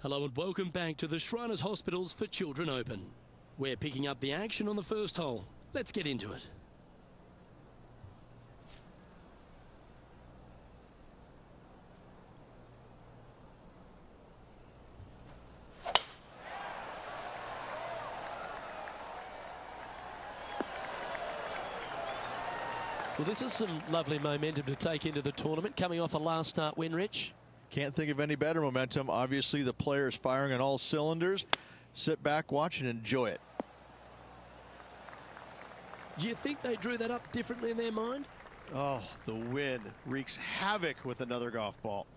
Hello and welcome back to the Shriners Hospitals for Children Open. We're picking up the action on the first hole. Let's get into it. Well, this is some lovely momentum to take into the tournament, coming off a last start win, Rich. Can't think of any better momentum. Obviously, the players firing on all cylinders. Sit back, watch, and enjoy it. Do you think they drew that up differently in their mind? Oh, the wind wreaks havoc with another golf ball.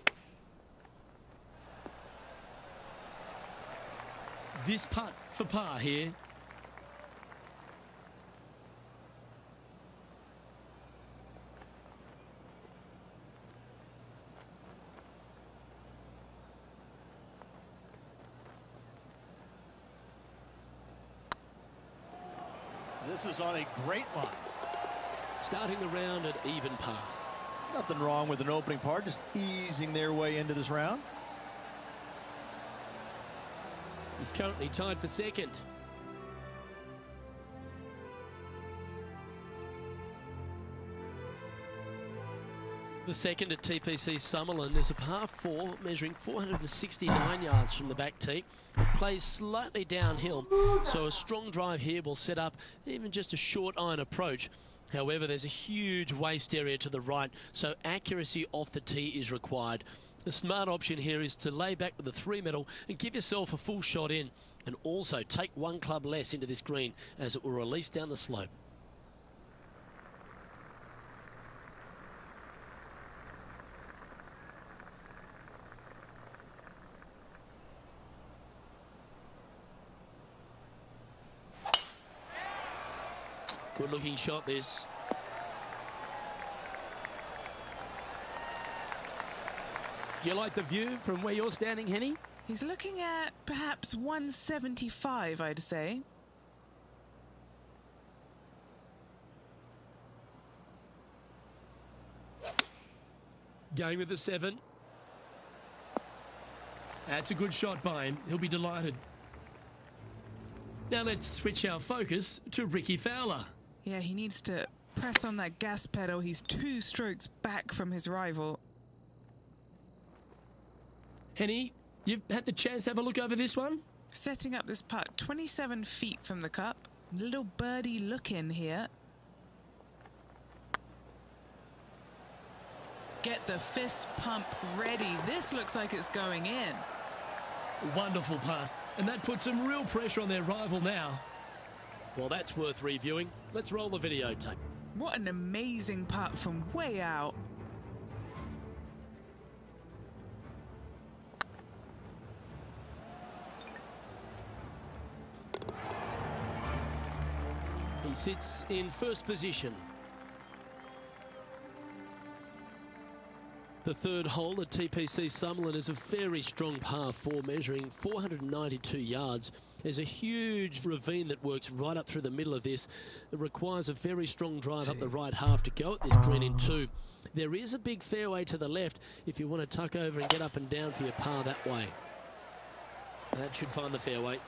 This putt for par here. This is on a great line. Starting the round at even par. Nothing wrong with an opening par, just easing their way into this round. He's currently tied for second. The second at TPC Summerlin is a par 4 measuring 469 yards from the back tee. It plays slightly downhill, so a strong drive here will set up even just a short iron approach. However, there's a huge waste area to the right, so accuracy off the tee is required. The smart option here is to lay back with a 3-metal and give yourself a full shot in, and also take one club less into this green as it will release down the slope. Good looking shot this. Do you like the view from where you're standing, Henny? He's looking at perhaps 175, I'd say. Going with the 7. That's a good shot by him. He'll be delighted. Now let's switch our focus to Ricky Fowler. Yeah, he needs to press on that gas pedal. He's 2 strokes back from his rival. Henny, you've had the chance to have a look over this one? Setting up this putt 27 feet from the cup. Little birdie look in here. Get the fist pump ready. This looks like it's going in. Wonderful putt. And that puts some real pressure on their rival now. Well, that's worth reviewing. Let's roll the videotape. What an amazing putt from way out. He sits in first position. The third hole at TPC Summerlin is a very strong par 4 measuring 492 yards. There's a huge ravine that works right up through the middle of this. It requires a very strong drive up the right half to go at this green in 2. There is a big fairway to the left if you want to tuck over and get up and down for your par that way. That should find the fairway.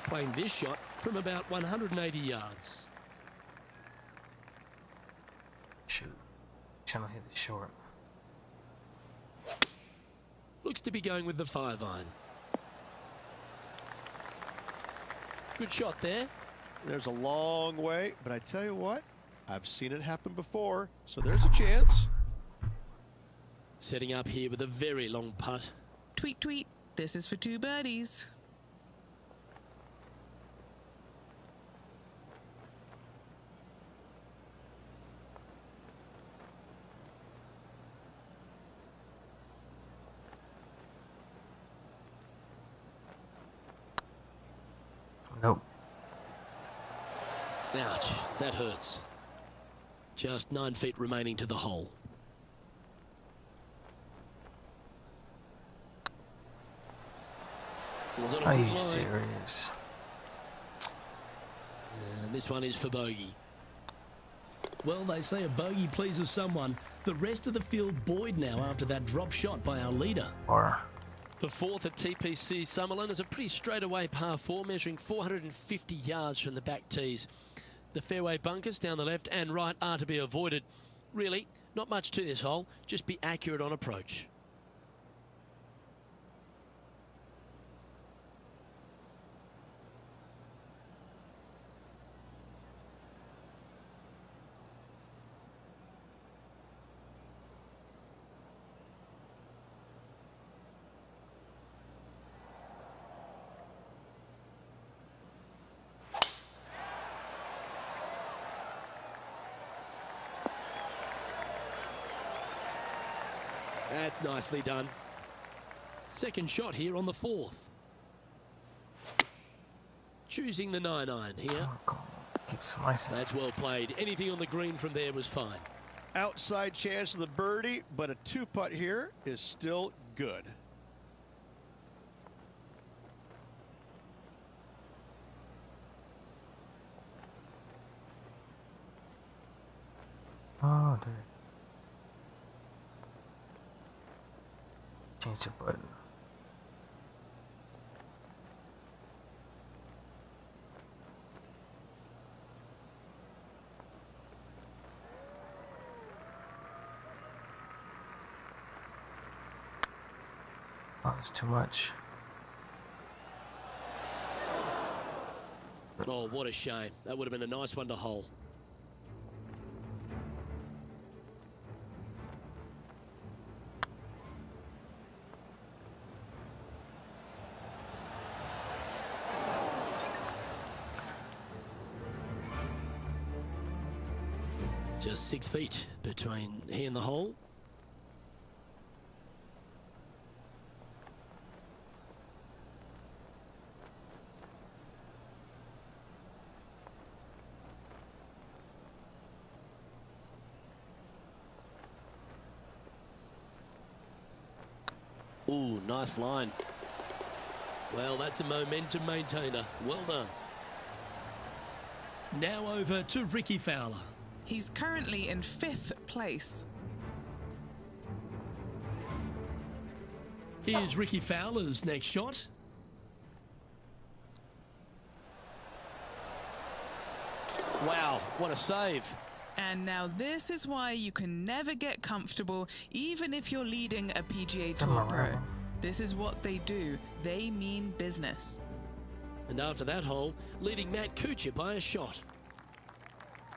Playing this shot from about 180 yards. Shoot. Trying to hit it short. Looks to be going with the 5-iron. Good shot there. There's a long way, but I tell you what, I've seen it happen before, so there's a chance. Setting up here with a very long putt. Tweet, tweet. This is for 2 birdies. Nope. Ouch, that hurts. Just 9 feet remaining to the hole. Are you serious? And this one is for bogey. Well, they say a bogey pleases someone. The rest of the field buoyed now after that drop shot by our leader. Or The fourth at TPC Summerlin is a pretty straightaway par 4, measuring 450 yards from the back tees. The fairway bunkers down the left and right are to be avoided. Really, not much to this hole, just be accurate on approach. That's nicely done. Second shot here on the fourth. Choosing the 9-iron here. Oh, come on. Keep slicing. That's well played. Anything on the green from there was fine. Outside chance of the birdie, but a 2-putt here is still good. Oh, dude. Change the button. Oh, that's too much. Oh, what a shame. That would have been a nice one to hole. Just 6 feet between he and the hole. Ooh, nice line. Well, that's a momentum maintainer. Well done. Now over to Ricky Fowler. He's currently in 5th place. Here's Ricky Fowler's next shot. Wow, what a save. And now this is why you can never get comfortable, even if you're leading a PGA Tour pro. This is what they do. They mean business. And after that hole, leading Matt Kuchar by a shot.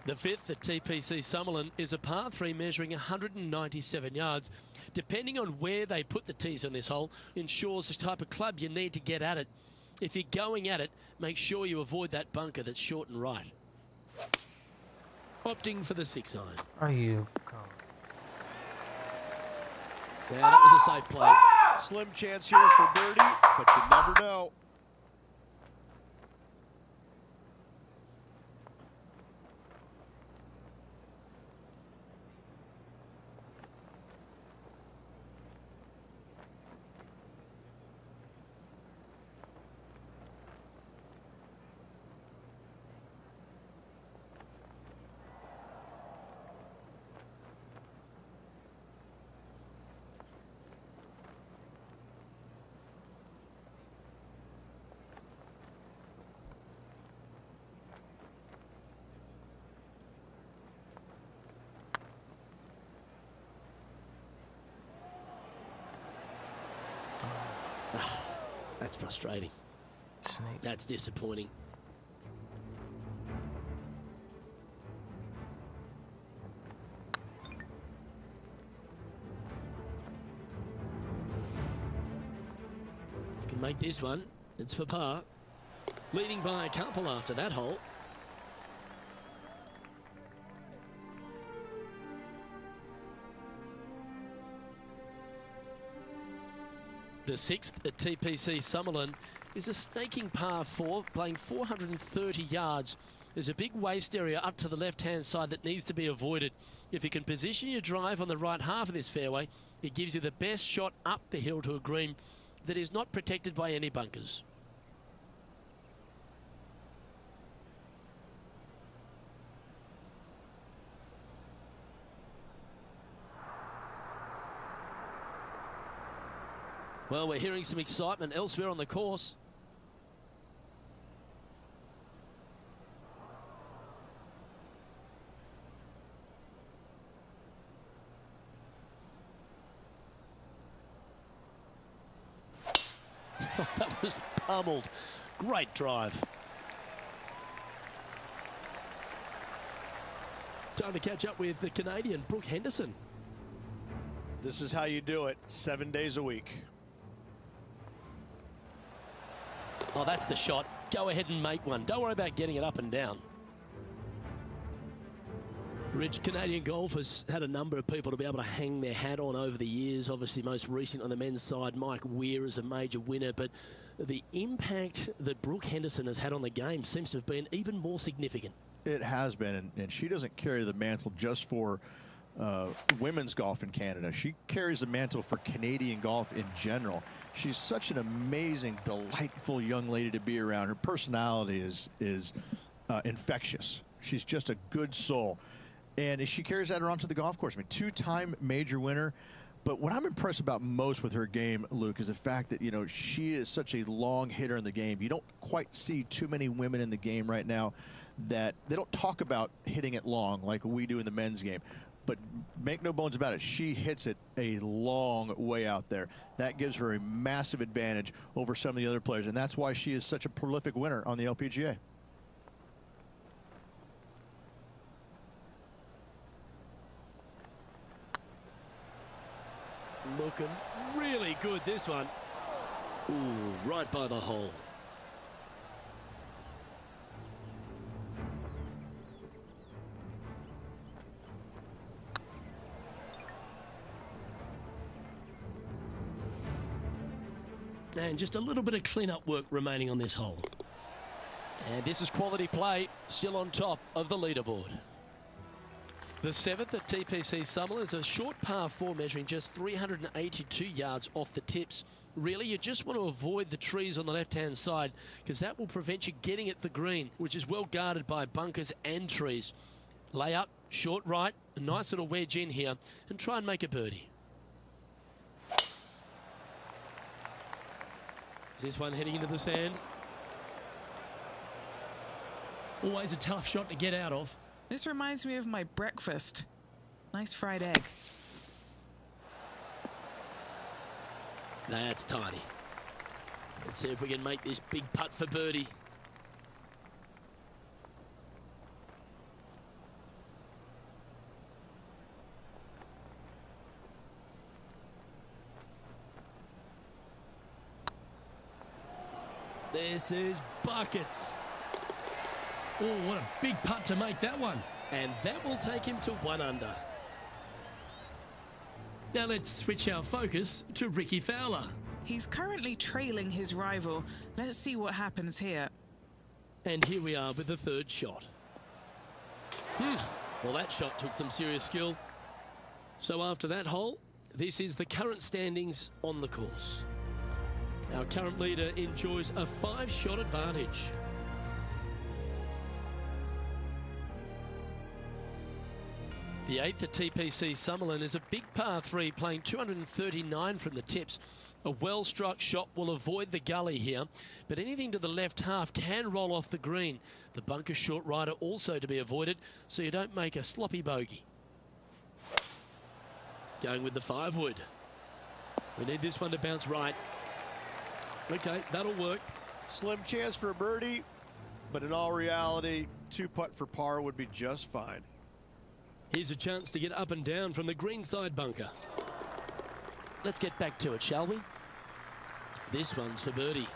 The fifth at TPC Summerlin is a par 3 measuring 197 yards. Depending on where they put the tees on this hole, ensures the type of club you need to get at it. If you're going at it, make sure you avoid that bunker that's short and right. Opting for the 6-iron. Are you going? Yeah, that was a safe play. Slim chance here for birdie, but you never know. That's frustrating. Snake. That's disappointing. Can make this one. It's for par. Leading by a couple after that hole. The sixth at TPC Summerlin is a snaking par 4, playing 430 yards. There's a big waste area up to the left-hand side that needs to be avoided. If you can position your drive on the right half of this fairway, it gives you the best shot up the hill to a green that is not protected by any bunkers. Well, we're hearing some excitement elsewhere on the course. That was pummeled. Great drive. Time to catch up with the Canadian Brooke Henderson. This is how you do it 7 days a week. Oh, that's the shot. Go ahead and make one. Don't worry about getting it up and down. Rich, Canadian golf has had a number of people to be able to hang their hat on over the years. Obviously, most recent on the men's side, Mike Weir is a major winner. But the impact that Brooke Henderson has had on the game seems to have been even more significant. It has been, and she doesn't carry the mantle just for women's golf in Canada. She carries the mantle for Canadian golf in general. She's such an amazing, delightful young lady to be around. Her personality is infectious. She's just a good soul. And she carries that around to the golf course. I mean, two-time major winner. But what I'm impressed about most with her game, Luke, is the fact that, you know, she is such a long hitter in the game. You don't quite see too many women in the game right now that they don't talk about hitting it long like we do in the men's game. But make no bones about it, she hits it a long way out there. That gives her a massive advantage over some of the other players, and that's why she is such a prolific winner on the LPGA. Looking really good, this one. Ooh, right by the hole. And just a little bit of clean-up work remaining on this hole. And this is quality play, still on top of the leaderboard. The seventh at TPC Summerlin is a short par 4 measuring just 382 yards off the tips. Really, you just want to avoid the trees on the left-hand side because that will prevent you getting at the green, which is well guarded by bunkers and trees. Lay up, short right, a nice little wedge in here, and try and make a birdie. Is this one heading into the sand? Always a tough shot to get out of. This reminds me of my breakfast. Nice fried egg. That's tiny. Let's see if we can make this big putt for birdie. This is buckets. Oh, what a big putt to make that one. And that will take him to 1 under. Now let's switch our focus to Ricky Fowler. He's currently trailing his rival. Let's see what happens here. And here we are with the third shot. Well, that shot took some serious skill. So after that hole, this is the current standings on the course. Our current leader enjoys a 5-shot advantage. The 8th at TPC Summerlin is a big par 3 playing 239 from the tips. A well-struck shot will avoid the gully here, but anything to the left half can roll off the green. The bunker short rider also to be avoided, so you don't make a sloppy bogey. Going with the 5-wood. We need this one to bounce right. Okay, that'll work. Slim chance for a birdie, but in all reality, 2-putt for par would be just fine. Here's a chance to get up and down from the greenside bunker. Let's get back to it, shall we? This one's for birdie.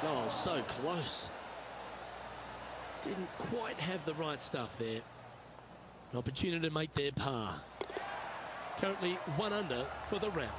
Oh, so close. Didn't quite have the right stuff there. An opportunity to make their par. Currently 1 under for the round.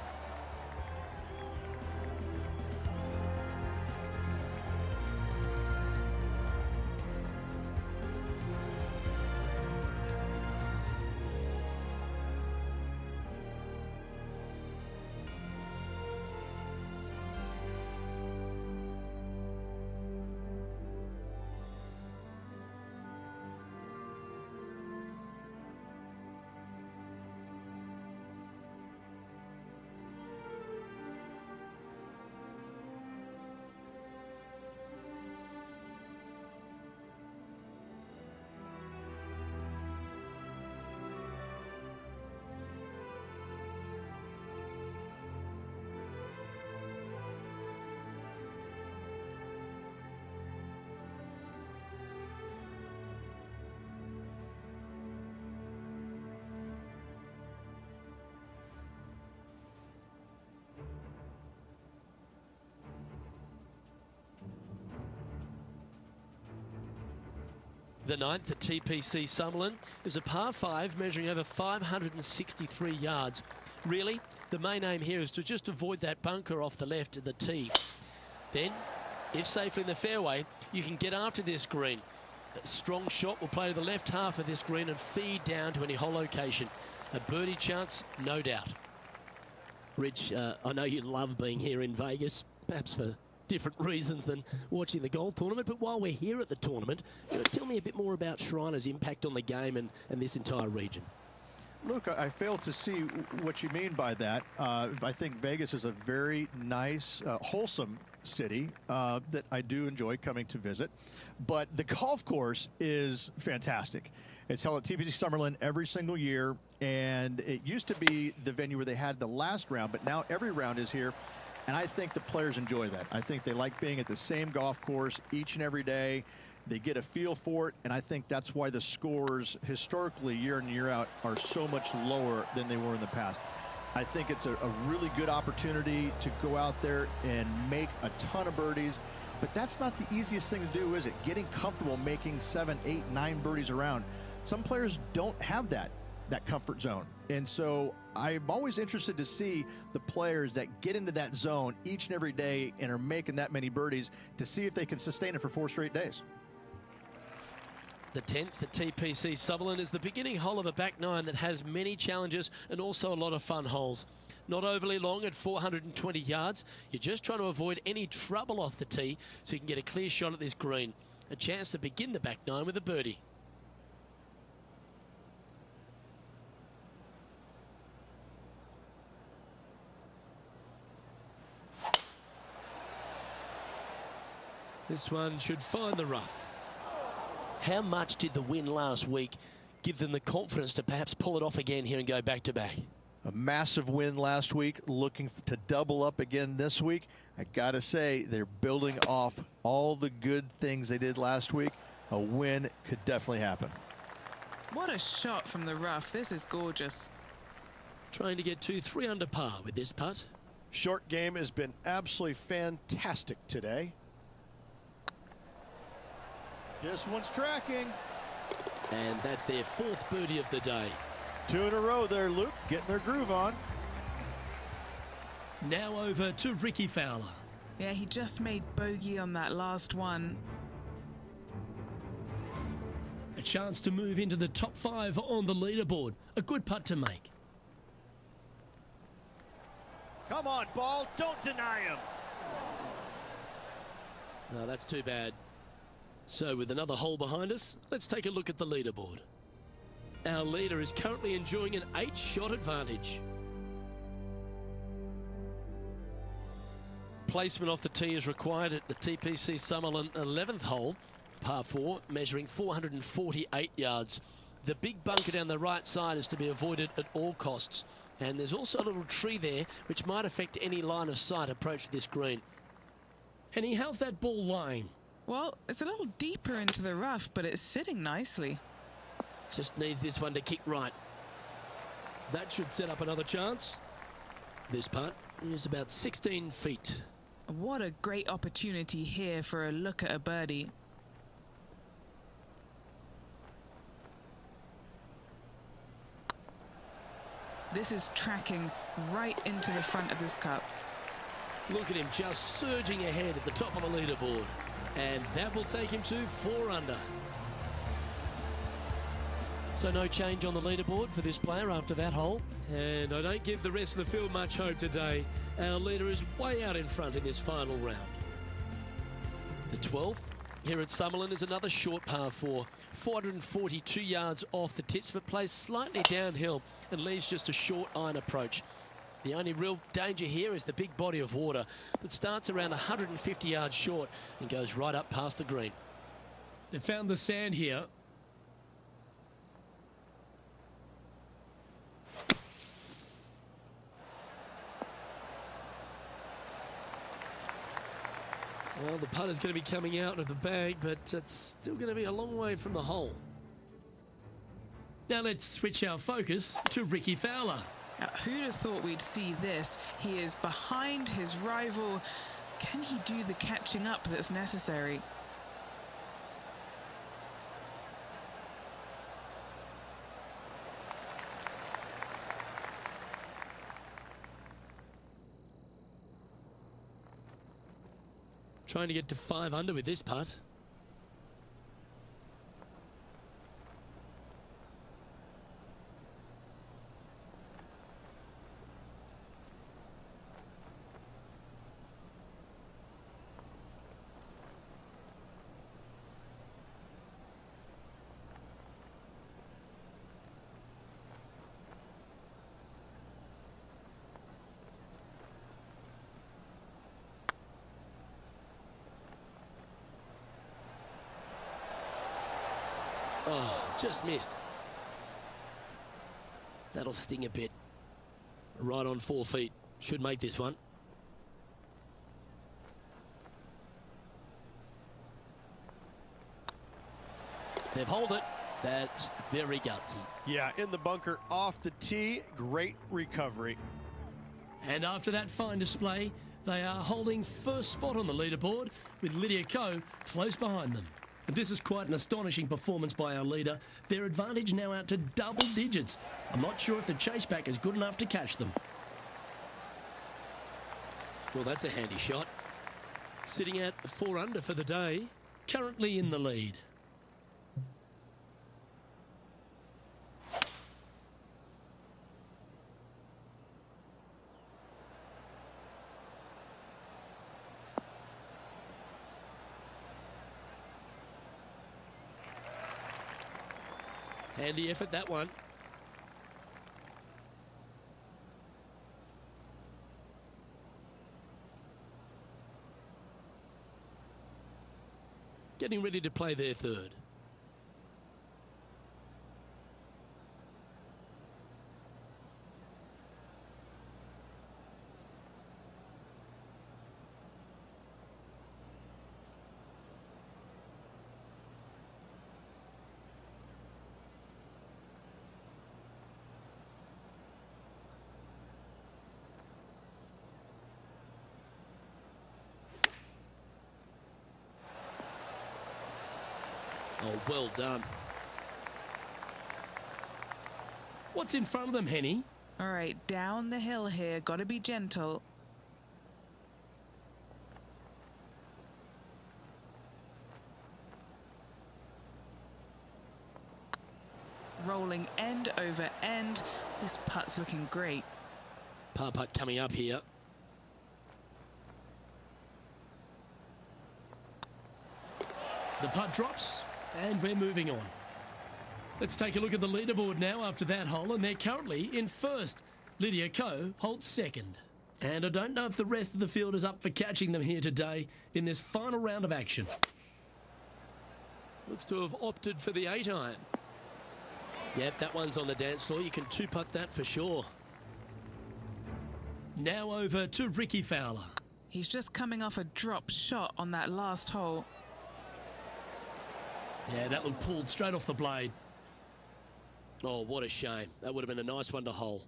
The 9th at TPC Summerlin is a par 5 measuring over 563 yards. Really, the main aim here is to just avoid that bunker off the left of the tee. Then, if safely in the fairway, you can get after this green. A strong shot will play to the left half of this green and feed down to any hole location. A birdie chance, no doubt. Rich, I know you love being here in Vegas, perhaps for different reasons than watching the golf tournament, but while we're here at the tournament, tell me a bit more about Shriners' impact on the game and this entire region. Look, I fail to see what you mean by that. I think Vegas is a very nice, wholesome city that I do enjoy coming to visit. But the golf course is fantastic. It's held at TPC Summerlin every single year, and it used to be the venue where they had the last round, but now every round is here. And I think the players enjoy that. I think they like being at the same golf course each and every day. They get a feel for it, and I think that's why the scores historically year in and year out are so much lower than they were in the past. I think it's a really good opportunity to go out there and make a ton of birdies, but that's not the easiest thing to do, is it? Getting comfortable making 7, 8, 9 birdies around. Some players don't have that comfort zone. And so I'm always interested to see the players that get into that zone each and every day and are making that many birdies to see if they can sustain it for 4 straight days. The 10th at TPC Summerlin is the beginning hole of a back 9 that has many challenges and also a lot of fun holes. Not overly long at 420 yards. You're just trying to avoid any trouble off the tee so you can get a clear shot at this green. A chance to begin the back 9 with a birdie. This one should find the rough. How much did the win last week give them the confidence to perhaps pull it off again here and go back-to-back? A massive win last week, looking to double up again this week. I gotta say, they're building off all the good things they did last week. A win could definitely happen. What a shot from the rough. This is gorgeous. Trying to get to 3 under par with this putt. Short game has been absolutely fantastic today. This one's tracking. And that's their 4th birdie of the day. 2 in a row there, Luke, getting their groove on. Now over to Ricky Fowler. Yeah, he just made bogey on that last one. A chance to move into the top 5 on the leaderboard. A good putt to make. Come on, ball, don't deny him. No, that's too bad. So with another hole behind us, let's take a look at the leaderboard. Our leader is currently enjoying an 8-shot advantage. Placement off the tee is required at the TPC Summerlin 11th hole, par 4, measuring 448 yards. The big bunker down the right side is to be avoided at all costs. And there's also a little tree there which might affect any line of sight approach to this green. Henny, how's that ball lying? Well, it's a little deeper into the rough, but it's sitting nicely. Just needs this one to kick right. That should set up another chance. This putt is about 16 feet. What a great opportunity here for a look at a birdie. This is tracking right into the front of this cup. Look at him just surging ahead at the top of the leaderboard. And that will take him to 4 under. So no change on the leaderboard for this player after that hole. And I don't give the rest of the field much hope today. Our leader is way out in front in this final round. The 12th here at Summerlin is another short par 4. 442 yards off the tips, but plays slightly downhill and leaves just a short iron approach. The only real danger here is the big body of water that starts around 150 yards short and goes right up past the green. They found the sand here. Well, the putter's going to be coming out of the bag, but it's still going to be a long way from the hole. Now let's switch our focus to Ricky Fowler. Now, who'd have thought we'd see this? He is behind his rival. Can he do the catching up that's necessary? Trying to get to 5 under with this putt. Oh, just missed. That'll sting a bit. Right on 4 feet. Should make this one. They've holed it. That's very gutsy. Yeah, in the bunker, off the tee, great recovery. And after that fine display, they are holding first spot on the leaderboard with Lydia Ko close behind them. And this is quite an astonishing performance by our leader. Their advantage now out to double digits. I'm not sure if the chase back is good enough to catch them. Well, that's a handy shot. Sitting at 4 under for the day. Currently in the lead. Handy effort, that one. Getting ready to play their third. Oh, well done. What's in front of them, Henny? All right, down the hill here. Got to be gentle. Rolling end over end. This putt's looking great. Par putt coming up here. The putt drops, and we're moving on. Let's take a look at the leaderboard now after that hole, and they're currently in first. Lydia Ko holds second. And I don't know if the rest of the field is up for catching them here today in this final round of action. Looks to have opted for the 8-iron. Yep, that one's on the dance floor. You can 2-putt that for sure. Now over to Ricky Fowler. He's just coming off a drop shot on that last hole. Yeah, that one pulled straight off the blade. Oh, what a shame. That would have been a nice one to hole.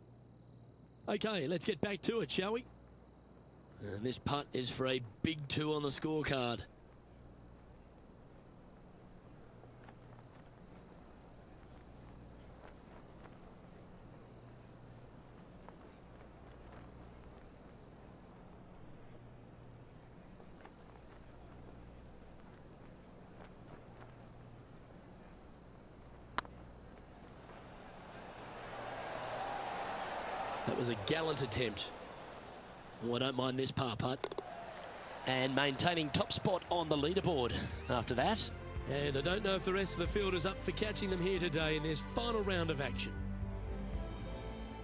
Okay, let's get back to it, shall we? And this putt is for a big 2 on the scorecard. That was a gallant attempt. Oh, I don't mind this par putt. And maintaining top spot on the leaderboard after that. And I don't know if the rest of the field is up for catching them here today in this final round of action.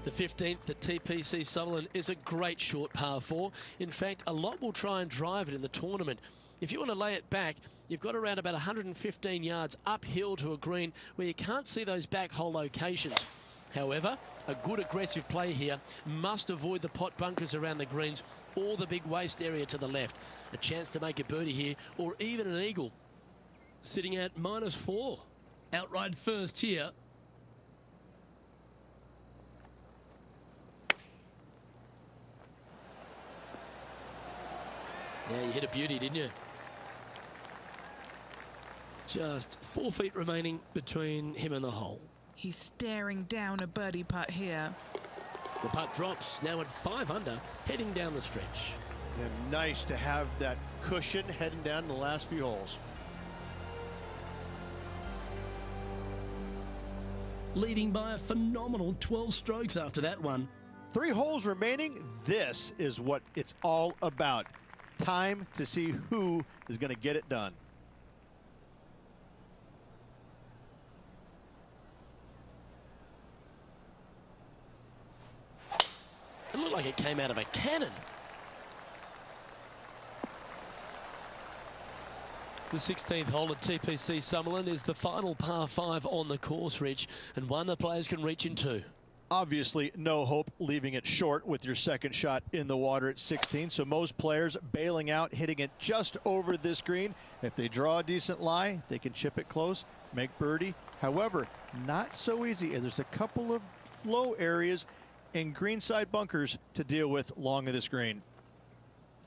The 15th at TPC Sutherland is a great short par 4. In fact, a lot will try and drive it in the tournament. If you want to lay it back, you've got around about 115 yards uphill to a green where you can't see those back hole locations. However, a good aggressive play here. Must avoid the pot bunkers around the greens or the big waste area to the left. A chance to make a birdie here or even an eagle. Sitting at -4. Outright first here. Yeah, you hit a beauty, didn't you? Just 4 feet remaining between him and the hole. He's staring down a birdie putt here. The putt drops, now at 5 under, heading down the stretch. And nice to have that cushion heading down the last few holes. Leading by a phenomenal 12 strokes after that one. 3 holes remaining. This is what it's all about. Time to see who is going to get it done. It looked like it came out of a cannon. The 16th hole at TPC Summerlin is the final par 5 on the course, Rich, and one the players can reach into. Obviously, no hope leaving it short with your second shot in the water at 16. So most players bailing out, hitting it just over this green. If they draw a decent lie, they can chip it close, make birdie. However, not so easy. There's a couple of low areas and greenside bunkers to deal with long of this green.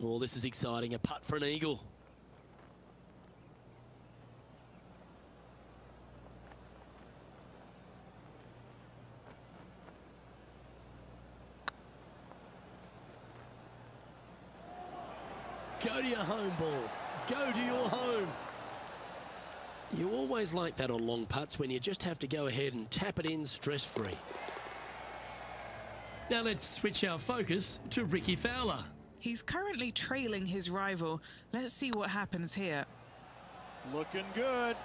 Oh, this is exciting. A putt for an eagle. Go to your home ball. Go to your home. You always like that on long putts when you just have to go ahead and tap it in stress-free. Now let's switch our focus to Ricky Fowler. He's currently trailing his rival. Let's see what happens here. Looking good.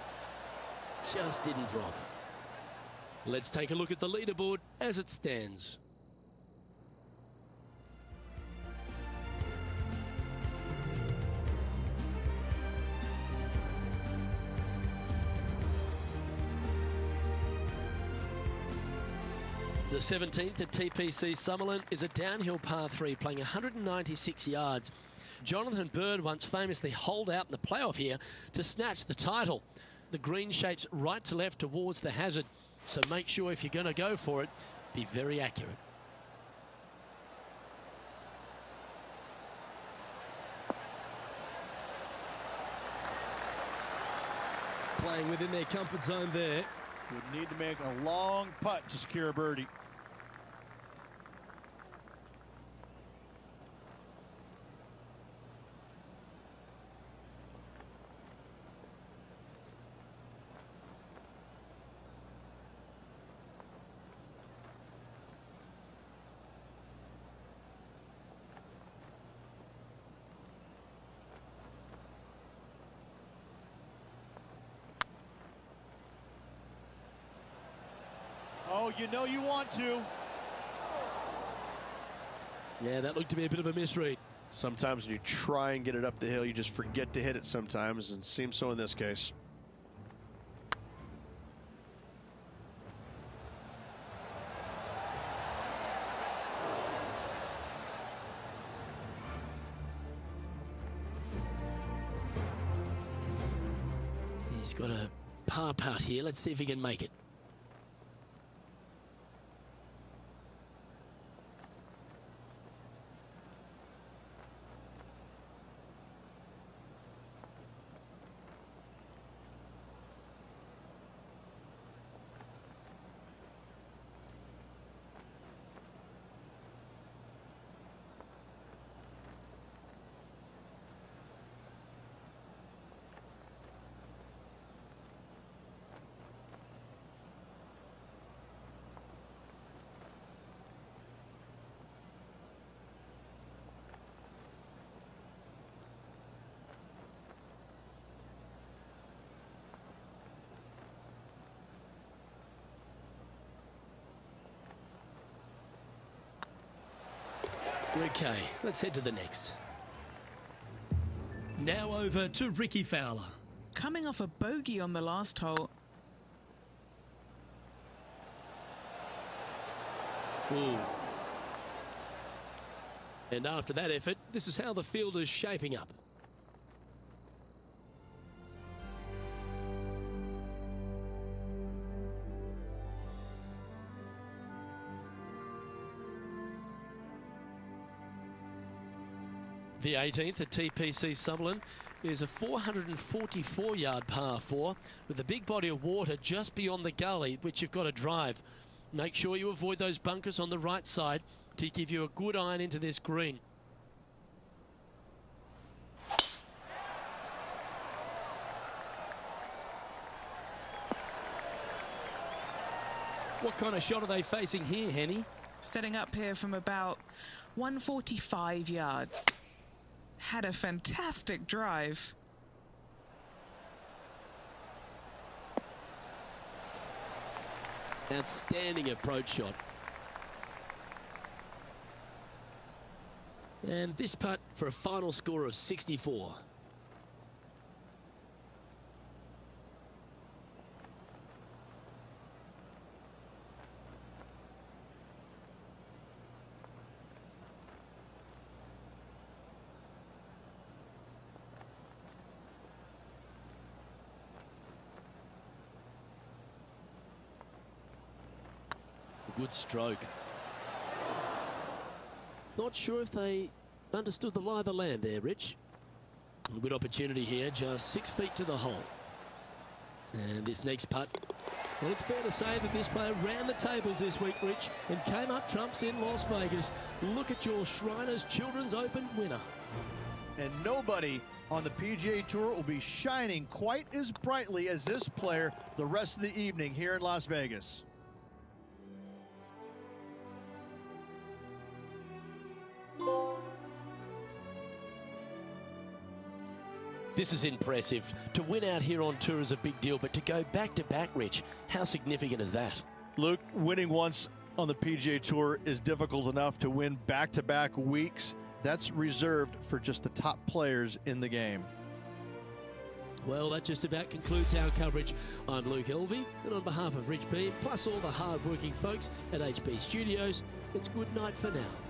Just didn't drop. Let's take a look at the leaderboard as it stands. The 17th at TPC Summerlin is a downhill par 3 playing 196 yards. Jonathan Bird once famously holed out in the playoff here to snatch the title. The green shapes right to left towards the hazard, so make sure if you're going to go for it, be very accurate. Playing within their comfort zone there. Would need to make a long putt to secure a birdie. Oh, you know you want to. Yeah, that looked to be a bit of a misread. Sometimes when you try and get it up the hill, you just forget to hit it sometimes, and it seems so in this case. He's got a par putt here. Let's see if he can make it. Okay, let's head to the next. Now over to Ricky Fowler. Coming off a bogey on the last hole. Ooh. And after that effort, this is how the field is shaping up. The 18th at TPC Summerlin is a 444-yard par 4 with a big body of water just beyond the gully, which you've got to drive. Make sure you avoid those bunkers on the right side to give you a good iron into this green. What kind of shot are they facing here, Henny? Setting up here from about 145 yards. Had a fantastic drive. Outstanding approach shot. And this putt for a final score of 64. Good stroke. Not sure if they understood the lie of the land there, Rich. A good opportunity here, just 6 feet to the hole. And this next putt. Well, it's fair to say that this player ran the tables this week, Rich, and came up trumps in Las Vegas. Look at your Shriners Children's Open winner. And nobody on the PGA Tour will be shining quite as brightly as this player the rest of the evening here in Las Vegas. This is impressive. To win out here on tour is a big deal, but to go back-to-back, Rich, how significant is that? Luke, winning once on the PGA Tour is difficult enough. To win back-to-back weeks, that's reserved for just the top players in the game. Well, that just about concludes our coverage. I'm Luke Elvey, and on behalf of Rich B, plus all the hard-working folks at HB Studios, it's good night for now.